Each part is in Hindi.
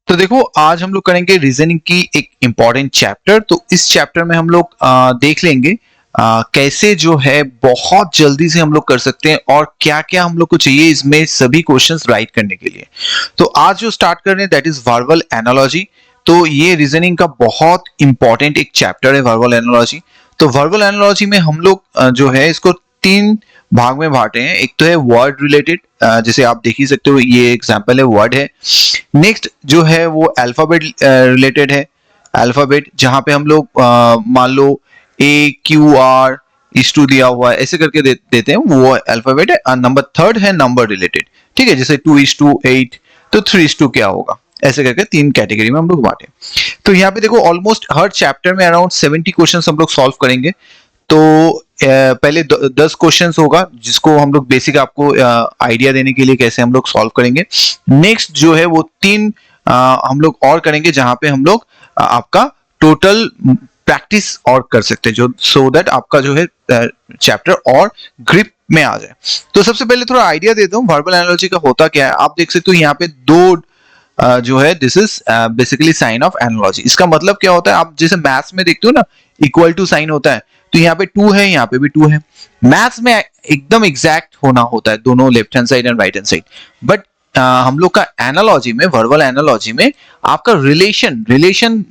तो देखो आज हम लोग करेंगे रीजनिंग की एक इंपॉर्टेंट चैप्टर। तो इस चैप्टर में हम लोग देख लेंगे कैसे जो है बहुत जल्दी से हम लोग कर सकते हैं और क्या क्या हम लोग को चाहिए इसमें सभी क्वेश्चंस राइट करने के लिए। तो आज जो स्टार्ट कर रहे हैं दैट इज वर्बल एनालॉजी। तो ये रीजनिंग का बहुत इंपॉर्टेंट एक चैप्टर है वर्बल एनालॉजी। तो वर्बल एनालॉजी में हम लोग जो है इसको तीन भाग में बांटे हैं। एक तो है वर्ड रिलेटेड, जैसे आप देख ही सकते हो ये एग्जांपल है वर्ड है। नेक्स्ट जो है वो अल्फाबेट रिलेटेड है, अल्फाबेट जहां पे हम लोग मान लो ए क्यू आर इस टू दिया हुआ है ऐसे करके देते हैं, वो अल्फाबेट है। नंबर थर्ड है नंबर रिलेटेड, ठीक है, जैसे 2:8 तो 3:2 क्या होगा, ऐसे करके तीन कैटेगरी में हम लोग बांटे। तो यहाँ पे देखो ऑलमोस्ट हर चैप्टर में अराउंड 70 क्वेश्चन हम लोग सॉल्व करेंगे। तो पहले 10 क्वेश्चन होगा जिसको हम लोग बेसिक आपको आइडिया देने के लिए कैसे हम लोग सॉल्व करेंगे। नेक्स्ट जो है वो तीन हम लोग और करेंगे जहां पे हम लोग आपका टोटल प्रैक्टिस और कर सकते हैं, जो सो दैट आपका जो है चैप्टर और ग्रिप में आ जाए। तो सबसे पहले थोड़ा आइडिया देता हूँ वर्बल एनालॉजी का होता क्या है। आप देख सकते हो यहाँ पे दो जो है this is basically sign of analogy. इसका मतलब क्या होता है, आप जैसे मैथ्स में देखते हो ना इक्वल टू साइन होता है, तो यहाँ पे 2 है यहाँ पे भी 2 है। मैथ्स में एकदम एग्जैक्ट होना होता है दोनों left hand side and right hand side, but हम लोग का एनालॉजी में वर्बल एनालॉजी में आपका रिलेशन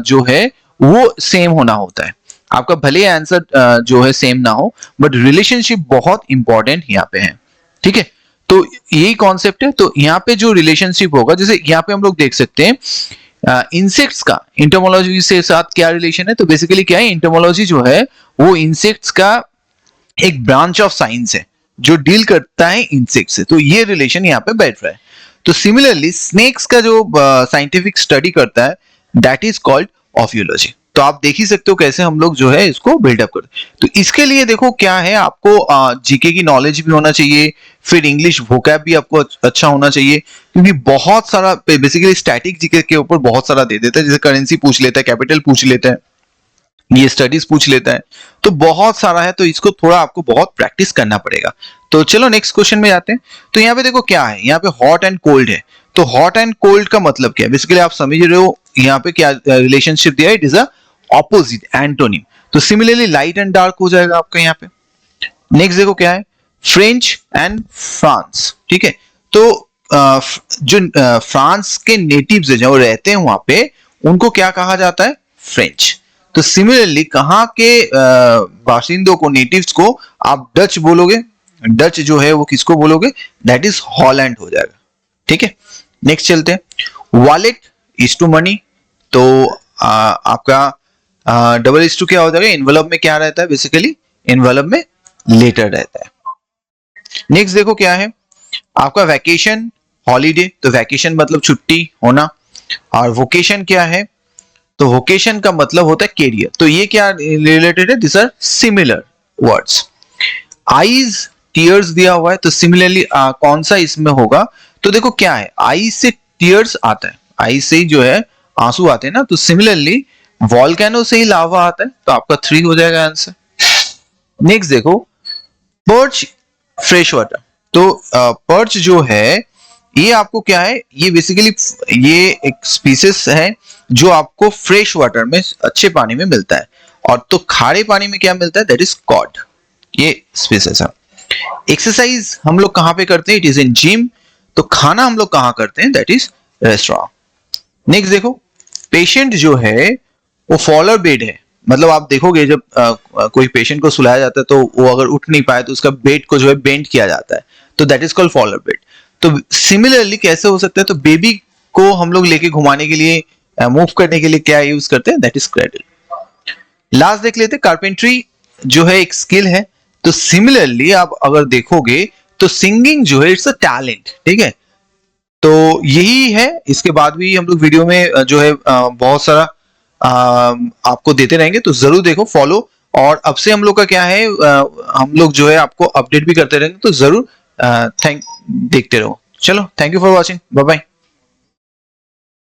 जो है वो सेम होना होता है। आपका भले आंसर जो है सेम ना हो बट रिलेशनशिप बहुत इंपॉर्टेंट यहाँ पे है, ठीक है। तो यही कॉन्सेप्ट है। तो यहाँ पे जो रिलेशनशिप होगा, जैसे यहाँ पे हम लोग देख सकते हैं इंसेक्ट्स का इंटोमोलॉजी से साथ क्या रिलेशन है। तो बेसिकली क्या है, इंटोमोलॉजी जो है वो इंसेक्ट्स का एक ब्रांच ऑफ साइंस है जो डील करता है इंसेक्ट से। तो ये रिलेशन यहाँ पे बैठ रहा है। तो सिमिलरली स्नेक्स का जो साइंटिफिक स्टडी करता है दैट इज कॉल्ड ऑफियोलॉजी। तो आप देख ही सकते हो कैसे हम लोग जो है इसको बिल्डअप करते हैं। तो इसके लिए देखो क्या है, आपको जीके की नॉलेज भी होना चाहिए, फिर इंग्लिश वोकैब भी आपको अच्छा होना चाहिए, क्योंकि बहुत सारा बेसिकली स्टैटिक जीके के ऊपर बहुत सारा दे देता है। जैसे करेंसी पूछ लेता है, कैपिटल पूछ लेता है, ये स्टडीज पूछ लेता है, तो बहुत सारा है। तो इसको थोड़ा आपको बहुत प्रैक्टिस करना पड़ेगा। तो चलो नेक्स्ट क्वेश्चन में जाते हैं। तो यहाँ पे देखो क्या है, यहाँ पे हॉट एंड कोल्ड है। तो हॉट एंड कोल्ड का मतलब क्या है, बेसिकली आप समझ रहे हो यहाँ पे क्या रिलेशनशिप दिया है, it is a opposite antonym. तो सिमिलरली लाइट एंड डार्क हो जाएगा आपका यहाँ पे। नेक्स्ट देखो क्या है, फ्रेंच एंड फ्रांस, ठीक है। तो जो फ्रांस के नेटिव्स है जो रहते हैं वहां पे, उनको क्या कहा जाता है, फ्रेंच। तो सिमिलरली कहाँ के बाशिंदों को, नेटिव्स को आप डच बोलोगे, डच जो है वो किसको बोलोगे, दैट इज हॉलैंड हो जाएगा, ठीक है। नेक्स्ट चलते हैं, वॉलेट इज टू मनी। तो आपका डबल इज टू क्या हो जाएगा, इन्वेलप में क्या रहता है, बेसिकली इन्वेलप में लेटर रहता है। नेक्स्ट देखो क्या है, आपका वैकेशन हॉलीडे। तो वैकेशन मतलब छुट्टी होना, और वोकेशन क्या है, तो वोकेशन का मतलब होता है कैरियर। तो ये क्या रिलेटेड है, this are similar words. Eyes tears दिया हुआ है, तो सिमिलरली कौन सा इसमें होगा, तो देखो क्या है, आई से टीयर्स आता है, आई से ही जो है आंसू आते हैं ना। तो सिमिलरली वॉल्केनो से ही लावा आता है, तो आपका 3 हो जाएगा आंसर। नेक्स्ट देखो, पर्च फ्रेश वाटर। तो पर्च जो है ये आपको क्या है, ये बेसिकली ये एक स्पीसीज है जो आपको फ्रेश वाटर में अच्छे पानी में मिलता है, और तो खारे पानी में क्या मिलता है, दैट इज कॉड, ये स्पीसीज है। एक्सरसाइज हम लोग कहां पे करते हैं, इट इज इन जिम। तो खाना हम लोग कहां करते हैं, दैट इज रेस्टोरेंट। नेक्स्ट देखो, पेशेंट जो है वो फॉलर बेड है। मतलब आप देखोगे जब कोई पेशेंट को सुलाया जाता है तो वो अगर उठ नहीं पाए तो उसका बेड को जो है बेंड किया जाता है, तो that is called Fowler bed. तो सिमिलरली कैसे हो सकता है, तो बेबी को हम लोग लेके घुमाने के लिए, मूव करने के लिए क्या यूज करते हैं, दैट इज क्रेडल। लास्ट देख लेते हैं, कारपेंट्री जो है एक स्किल है। तो सिमिलरली आप अगर देखोगे तो सिंगिंग जो है इट्स अ टैलेंट, ठीक है। तो यही है, इसके बाद भी हम लोग वीडियो में जो है बहुत सारा आपको देते रहेंगे, तो जरूर देखो, फॉलो। और अब से हम लोग का क्या है, हम लोग जो है आपको अपडेट भी करते रहेंगे, तो जरूर देखते रहो। चलो, thank you for watching, bye bye.